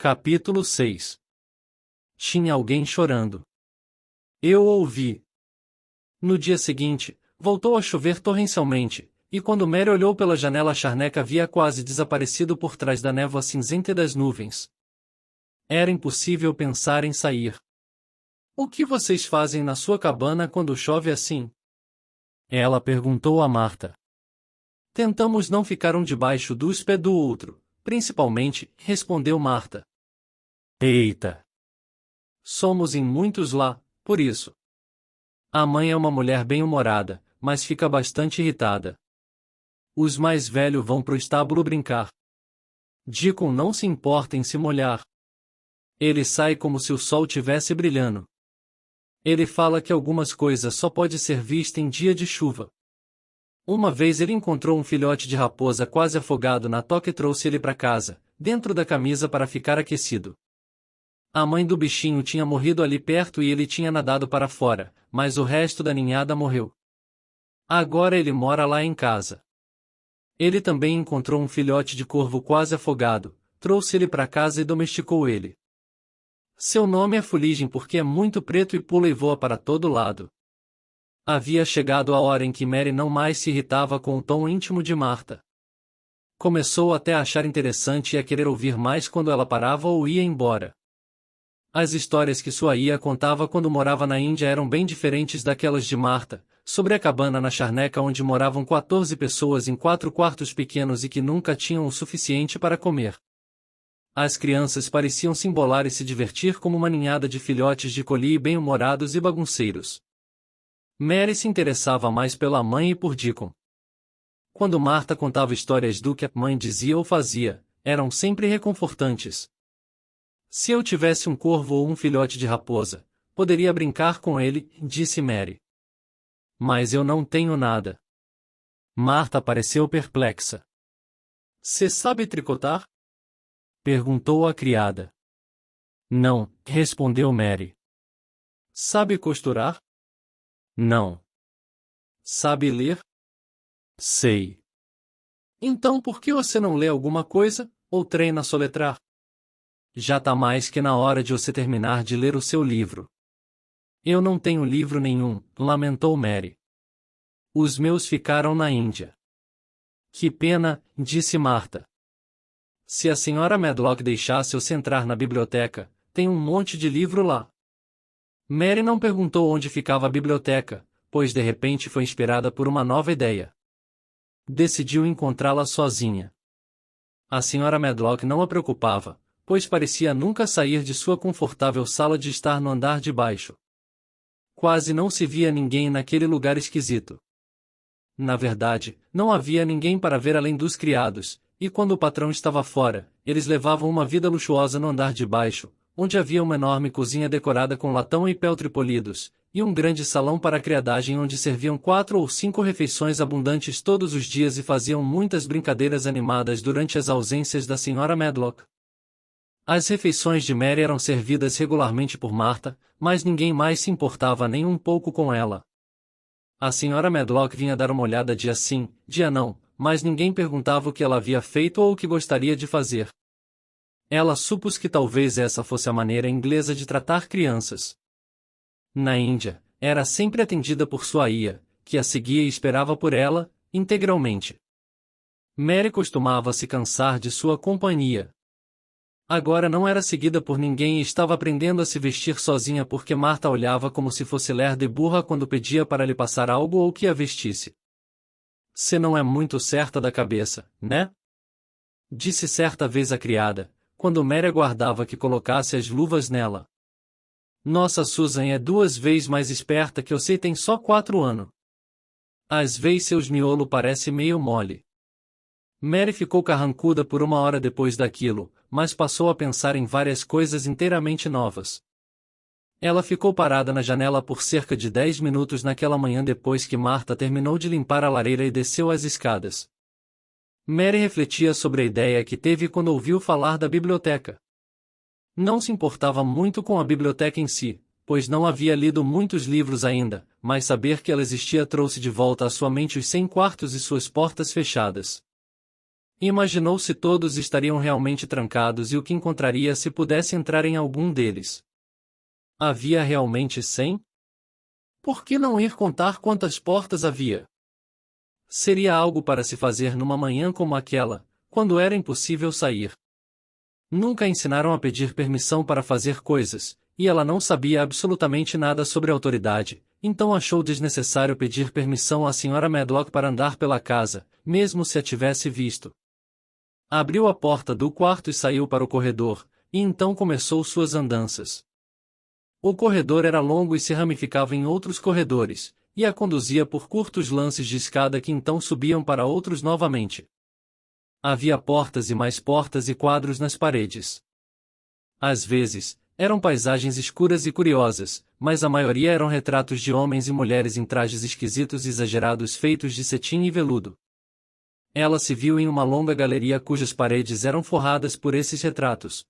Capítulo 6. Tinha alguém chorando. Eu ouvi. No dia seguinte, voltou a chover torrencialmente, e quando Mary olhou pela janela a charneca havia quase desaparecido por trás da névoa cinzenta e das nuvens. Era impossível pensar em sair. O que vocês fazem na sua cabana quando chove assim? Ela perguntou a Marta. Tentamos não ficar um debaixo dos pés do outro, principalmente, respondeu Marta. Eita! Somos em muitos lá, por isso. A mãe é uma mulher bem-humorada, mas fica bastante irritada. Os mais velhos vão pro estábulo brincar. Deacon não se importa em se molhar. Ele sai como se o sol tivesse brilhando. Ele fala que algumas coisas só pode ser vista em dia de chuva. Uma vez ele encontrou um filhote de raposa quase afogado na toca e trouxe ele para casa, dentro da camisa para ficar aquecido. A mãe do bichinho tinha morrido ali perto e ele tinha nadado para fora, mas o resto da ninhada morreu. Agora ele mora lá em casa. Ele também encontrou um filhote de corvo quase afogado, trouxe ele para casa e domesticou ele. Seu nome é Fuligem porque é muito preto e pula e voa para todo lado. Havia chegado a hora em que Mary não mais se irritava com o tom íntimo de Marta. Começou até a achar interessante e a querer ouvir mais quando ela parava ou ia embora. As histórias que sua ia contava quando morava na Índia eram bem diferentes daquelas de Marta, sobre a cabana na charneca onde moravam 14 pessoas em 4 quartos pequenos e que nunca tinham o suficiente para comer. As crianças pareciam se embolar e se divertir como uma ninhada de filhotes de collie bem-humorados e bagunceiros. Mary se interessava mais pela mãe e por Deacon. Quando Marta contava histórias do que a mãe dizia ou fazia, eram sempre reconfortantes. Se eu tivesse um corvo ou um filhote de raposa, poderia brincar com ele, disse Mary. Mas eu não tenho nada. Marta pareceu perplexa. Você sabe tricotar? Perguntou a criada. Não, respondeu Mary. Sabe costurar? Não. Sabe ler? Sei. Então por que você não lê alguma coisa, ou treina a soletrar? Já tá mais que na hora de você terminar de ler o seu livro. Eu não tenho livro nenhum, lamentou Mary. Os meus ficaram na Índia. Que pena, disse Marta. Se a senhora Medlock deixasse você entrar na biblioteca, tem um monte de livro lá. Mary não perguntou onde ficava a biblioteca, pois de repente foi inspirada por uma nova ideia. Decidiu encontrá-la sozinha. A senhora Medlock não a preocupava, pois parecia nunca sair de sua confortável sala de estar no andar de baixo. Quase não se via ninguém naquele lugar esquisito. Na verdade, não havia ninguém para ver além dos criados, e quando o patrão estava fora, eles levavam uma vida luxuosa no andar de baixo, onde havia uma enorme cozinha decorada com latão e peltre polidos, e um grande salão para a criadagem onde serviam 4 ou 5 refeições abundantes todos os dias e faziam muitas brincadeiras animadas durante as ausências da senhora Medlock. As refeições de Mary eram servidas regularmente por Marta, mas ninguém mais se importava nem um pouco com ela. A senhora Medlock vinha dar uma olhada dia sim, dia não, mas ninguém perguntava o que ela havia feito ou o que gostaria de fazer. Ela supôs que talvez essa fosse a maneira inglesa de tratar crianças. Na Índia, era sempre atendida por sua ia, que a seguia e esperava por ela, integralmente. Mary costumava se cansar de sua companhia. Agora não era seguida por ninguém e estava aprendendo a se vestir sozinha porque Marta olhava como se fosse lerda e burra quando pedia para lhe passar algo ou que a vestisse. Você não é muito certa da cabeça, né? Disse certa vez a criada, quando Mary aguardava que colocasse as luvas nela. Nossa Susan é 2 vezes mais esperta que você e tem só 4 anos. Às vezes seus miolo parece meio mole. Mary ficou carrancuda por 1 hora depois daquilo, mas passou a pensar em várias coisas inteiramente novas. Ela ficou parada na janela por cerca de 10 minutos naquela manhã depois que Marta terminou de limpar a lareira e desceu as escadas. Mary refletia sobre a ideia que teve quando ouviu falar da biblioteca. Não se importava muito com a biblioteca em si, pois não havia lido muitos livros ainda, mas saber que ela existia trouxe de volta à sua mente os 100 quartos e suas portas fechadas. Imaginou se todos estariam realmente trancados e o que encontraria se pudesse entrar em algum deles. Havia realmente 100? Por que não ir contar quantas portas havia? Seria algo para se fazer numa manhã como aquela, quando era impossível sair. Nunca a ensinaram a pedir permissão para fazer coisas, e ela não sabia absolutamente nada sobre autoridade, então achou desnecessário pedir permissão à Sra. Medlock para andar pela casa, mesmo se a tivesse visto. Abriu a porta do quarto e saiu para o corredor, e então começou suas andanças. O corredor era longo e se ramificava em outros corredores, e a conduzia por curtos lances de escada que então subiam para outros novamente. Havia portas e quadros nas paredes. Às vezes, eram paisagens escuras e curiosas, mas a maioria eram retratos de homens e mulheres em trajes esquisitos e exagerados feitos de cetim e veludo. Ela se viu em uma longa galeria cujas paredes eram forradas por esses retratos.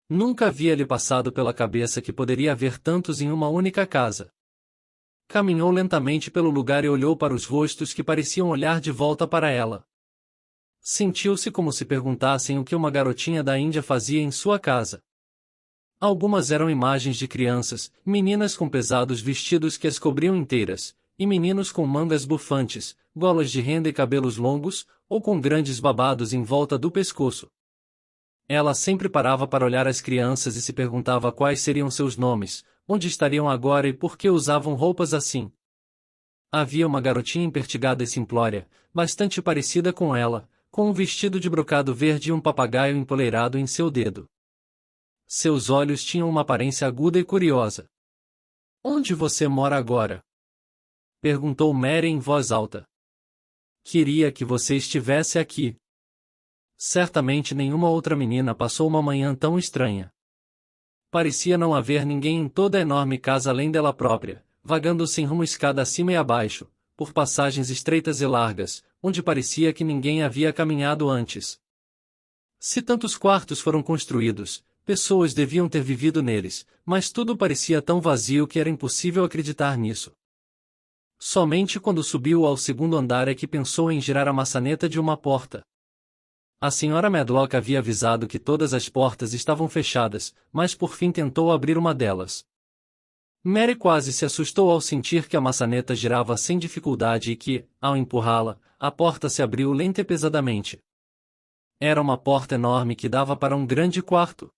Nunca havia-lhe passado pela cabeça que poderia haver tantos em uma única casa. Caminhou lentamente pelo lugar e olhou para os rostos que pareciam olhar de volta para ela. Sentiu-se como se perguntassem o que uma garotinha da Índia fazia em sua casa. Algumas eram imagens de crianças, meninas com pesados vestidos que as cobriam inteiras, e meninos com mangas bufantes, golas de renda e cabelos longos, ou com grandes babados em volta do pescoço. Ela sempre parava para olhar as crianças e se perguntava quais seriam seus nomes, onde estariam agora e por que usavam roupas assim. Havia uma garotinha empertigada e simplória, bastante parecida com ela, com um vestido de brocado verde e um papagaio empoleirado em seu dedo. Seus olhos tinham uma aparência aguda e curiosa. "Onde você mora agora?" perguntou Mary em voz alta. "Queria que você estivesse aqui." Certamente nenhuma outra menina passou uma manhã tão estranha. Parecia não haver ninguém em toda a enorme casa além dela própria, vagando sem rumo escada acima e abaixo, por passagens estreitas e largas, onde parecia que ninguém havia caminhado antes. Se tantos quartos foram construídos, pessoas deviam ter vivido neles, mas tudo parecia tão vazio que era impossível acreditar nisso. Somente quando subiu ao segundo andar é que pensou em girar a maçaneta de uma porta. A Sra. Medlock havia avisado que todas as portas estavam fechadas, mas por fim tentou abrir uma delas. Mary quase se assustou ao sentir que a maçaneta girava sem dificuldade e que, ao empurrá-la, a porta se abriu lenta e pesadamente. Era uma porta enorme que dava para um grande quarto.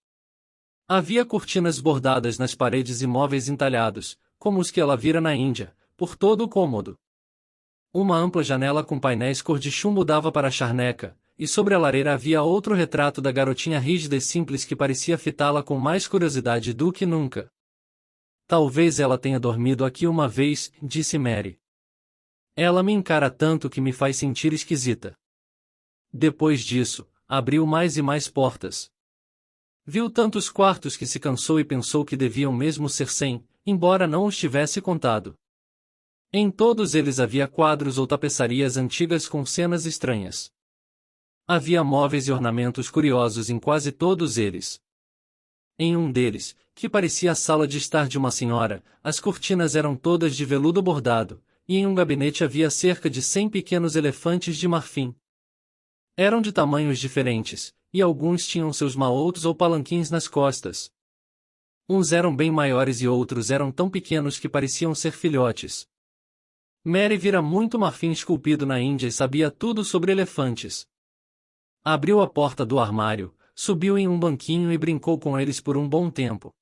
Havia cortinas bordadas nas paredes e móveis entalhados, como os que ela vira na Índia, por todo o cômodo. Uma ampla janela com painéis cor de chumbo dava para a charneca, e sobre a lareira havia outro retrato da garotinha rígida e simples que parecia fitá-la com mais curiosidade do que nunca. "Talvez ela tenha dormido aqui uma vez", disse Mary. "Ela me encara tanto que me faz sentir esquisita." Depois disso, abriu mais e mais portas. Viu tantos quartos que se cansou e pensou que deviam mesmo ser 100, embora não os tivesse contado. Em todos eles havia quadros ou tapeçarias antigas com cenas estranhas. Havia móveis e ornamentos curiosos em quase todos eles. Em um deles, que parecia a sala de estar de uma senhora, as cortinas eram todas de veludo bordado, e em um gabinete havia cerca de 100 pequenos elefantes de marfim. Eram de tamanhos diferentes, e alguns tinham seus maotos ou palanquins nas costas. Uns eram bem maiores e outros eram tão pequenos que pareciam ser filhotes. Mary vira muito marfim esculpido na Índia e sabia tudo sobre elefantes. Abriu a porta do armário, subiu em um banquinho e brincou com eles por um bom tempo.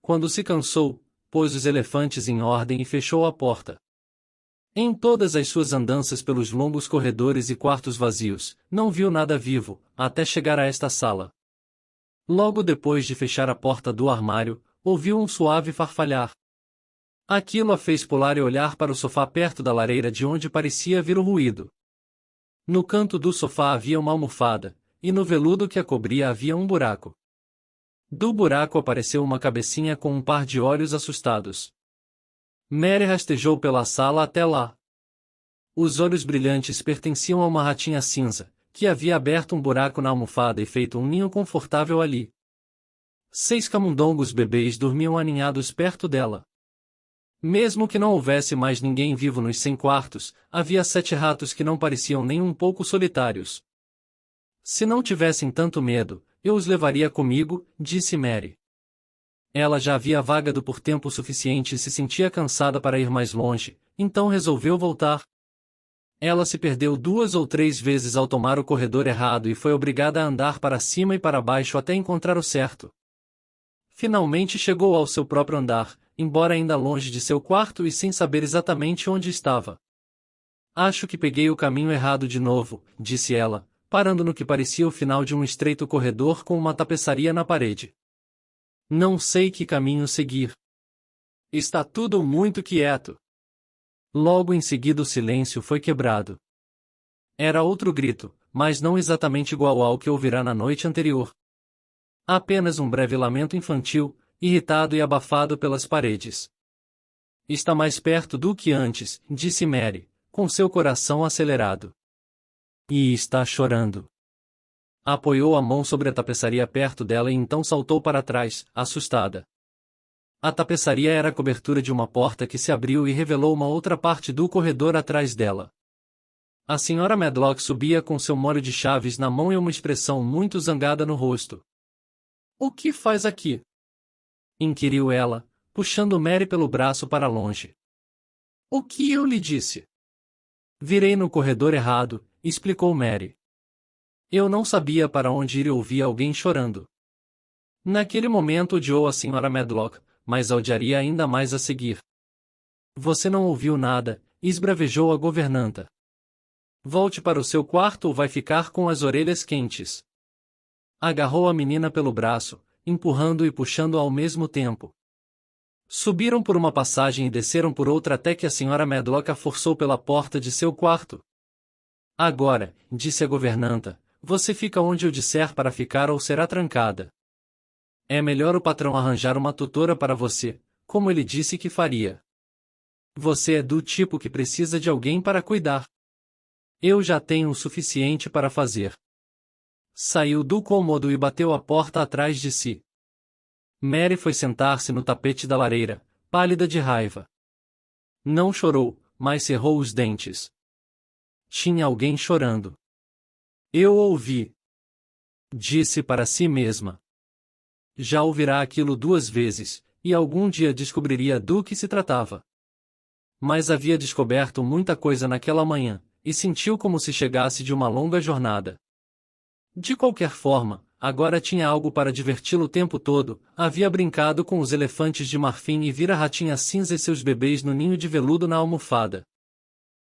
Quando se cansou, pôs os elefantes em ordem e fechou a porta. Em todas as suas andanças pelos longos corredores e quartos vazios, não viu nada vivo, até chegar a esta sala. Logo depois de fechar a porta do armário, ouviu um suave farfalhar. Aquilo a fez pular e olhar para o sofá perto da lareira de onde parecia vir o ruído. No canto do sofá havia uma almofada, e no veludo que a cobria havia um buraco. Do buraco apareceu uma cabecinha com um par de olhos assustados. Mary rastejou pela sala até lá. Os olhos brilhantes pertenciam a uma ratinha cinza, que havia aberto um buraco na almofada e feito um ninho confortável ali. 6 camundongos bebês dormiam aninhados perto dela. Mesmo que não houvesse mais ninguém vivo nos 100 quartos, havia 7 ratos que não pareciam nem um pouco solitários. Se não tivessem tanto medo, eu os levaria comigo, disse Mary. Ela já havia vagado por tempo suficiente e se sentia cansada para ir mais longe, então resolveu voltar. Ela se perdeu 2 ou 3 vezes ao tomar o corredor errado e foi obrigada a andar para cima e para baixo até encontrar o certo. Finalmente chegou ao seu próprio andar, embora ainda longe de seu quarto e sem saber exatamente onde estava. Acho que peguei o caminho errado de novo, disse ela, parando no que parecia o final de um estreito corredor com uma tapeçaria na parede. Não sei que caminho seguir. Está tudo muito quieto. Logo em seguida o silêncio foi quebrado. Era outro grito, mas não exatamente igual ao que ouvirá na noite anterior. Apenas um breve lamento infantil, irritado e abafado pelas paredes. Está mais perto do que antes, disse Mary, com seu coração acelerado. E está chorando. Apoiou a mão sobre a tapeçaria perto dela e então saltou para trás, assustada. A tapeçaria era a cobertura de uma porta que se abriu e revelou uma outra parte do corredor atrás dela. A senhora Medlock subia com seu molho de chaves na mão e uma expressão muito zangada no rosto. "O que faz aqui?" inquiriu ela, puxando Mary pelo braço para longe. "O que eu lhe disse?" "Virei no corredor errado", explicou Mary. "Eu não sabia para onde ir e ouvi alguém chorando." Naquele momento odiou a senhora Medlock, mas a odiaria ainda mais a seguir. "Você não ouviu nada", esbravejou a governanta. "Volte para o seu quarto ou vai ficar com as orelhas quentes." Agarrou a menina pelo braço, empurrando e puxando ao mesmo tempo. Subiram por uma passagem e desceram por outra até que a senhora Medlock a forçou pela porta de seu quarto. "Agora", disse a governanta, "você fica onde eu disser para ficar ou será trancada. É melhor o patrão arranjar uma tutora para você, como ele disse que faria. Você é do tipo que precisa de alguém para cuidar. Eu já tenho o suficiente para fazer." Saiu do cômodo e bateu a porta atrás de si. Mary foi sentar-se no tapete da lareira, pálida de raiva. Não chorou, mas cerrou os dentes. Tinha alguém chorando. "Eu ouvi", disse para si mesma. Já ouvirá aquilo 2 vezes, e algum dia descobriria do que se tratava. Mas havia descoberto muita coisa naquela manhã, e sentiu como se chegasse de uma longa jornada. De qualquer forma, agora tinha algo para diverti-lo o tempo todo. Havia brincado com os elefantes de marfim e vira ratinha cinza e seus bebês no ninho de veludo na almofada.